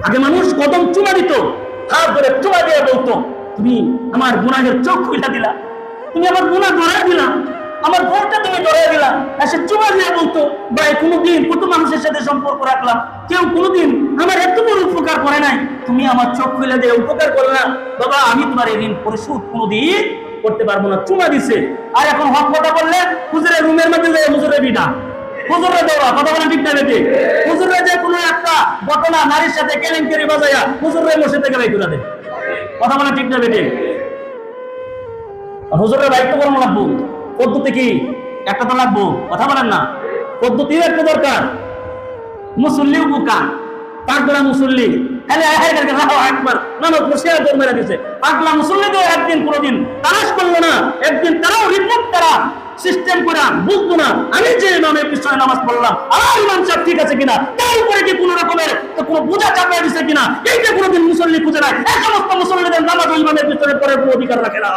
আগে মানুষ কদম চুমা দিত, হাত ধরে চুমা দিয়ে বলতো, তুমি আমার গুনাহের চোখ খুলে দিলা, তুমি আমার গুনাহ ধরাই দিলা, আমার বউটা তুমি ধরাই দিলা। এসে চুমা দিয়ে বলতো, ভাই কোনোদিন কত মানুষের সাথে সম্পর্ক রাখলাম, কেউ কোনোদিন আমার এত বড় উপকার করে নাই, তুমি আমার চোখ খুলে দিয়ে উপকার করলে না, বাবা আমি তোমার এই ঋণ পরিশোধ কোনোদিন করতে পারবো না। চুমা দিছে। আর এখন হক কথা বললে হুজুরের রুমের মধ্যে যায় হুজুরের বিটা, হুজুরে দেওয়া কথা বলা ঠিক না বেটি, হুজুরে যে কোনো একটা ঘটনা নারীর সাথে কেলেঙ্কারি বাজাইয়া হুজুরের মসজিদ থেকে বের করে দেয়, কথা বলা ঠিক না বেটি। হুজুরের দায়িত্ব কর্ম লাগবো, পদ্ধতি কি একটা তো লাগবো, কথা বলেন না, পদ্ধতিও একটা দরকার। মুসল্লিও বোকা, পাগলা মুসল্লি একবার নানক মুসিয়া দৌড় মেরে দিছে, পাগলা মুসল্লি তো একদিন কোনোদিন তালাশ করলো না, একদিন তারাও রিপোর্ট তারা সিস্টেম করে বুঝতো না আমি যে ইমামের পিছনে নামাজ পড়লাম আমার ইমাম সাহেব ঠিক আছে কিনা, তার উপরে কি কোনো রকমের কোনো বোঝা চাপিয়ে দিছে কিনা, এইটা কোনোদিন মুসল্লি খুঁজে নাই। এই সমস্ত মুসল্লিদের নামাজ ইমামের পিছনে পড়ার কোনো অধিকার রাখে না।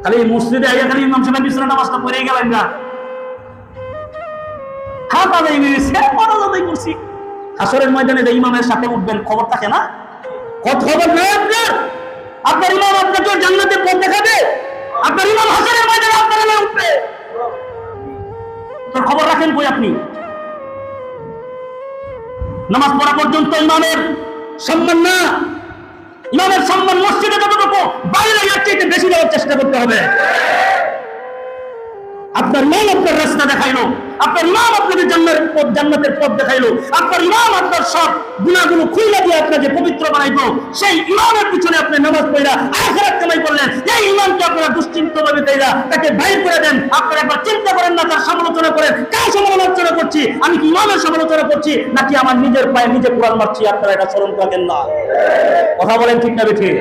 খালি মসজিদে আইয়া খালি ইমাম সাহেবের পিছনে নামাজটা পড়ে গেলেন না, হাত আদায় গেছে পড়াদাই করছি। হাসরের ময়দানে যে ইমামের সাথে উঠবেন খবর থাকে না, খবর নাই আপনার, আপনার ইমাম আপনাকে জান্নাতে পথ দেখাবে, আপনার ইমাম হাসরের ময়দানে আপনার নামে উঠবে, তোর খবর রাখেন কই আপনি? নামাজ পড়া পর্যন্ত ইমামের সম্মান না, ইমামের সম্মান মসজিদে যতটুকু বাইরে এর চাইতে বেশি দেওয়ার চেষ্টা করতে হবে। আপনার ইমাম আপনার রাস্তা দেখাইলো, আপনার ইমাম আপনাকে জান্নাতের পথ দেখাইলো, আপনার ইমাম আপনার সব গুনাহগুলো খুইলা দিয়ে আপনাকে পবিত্র বানাইলো, সেই ইমামের পিছনে আপনি নামাজ পড়া আখিরাত কামাই করলেন। এই ইমামকে আপনারা দুশ্চিন্তভাবে দেইরা তাকে বাইর করে দেন। আপনারা একবার চিন্তা করেন না, তার সমালোচনা করেন, কার সমালোচনা করছি? আমি কি ইমামের সমালোচনা করছি নাকি আমার নিজের পায়ে নিজে কুড়াল মারছি? আপনারা এটা স্মরণ রাখেন না, কথা বলেন ঠিক না বেঠিক?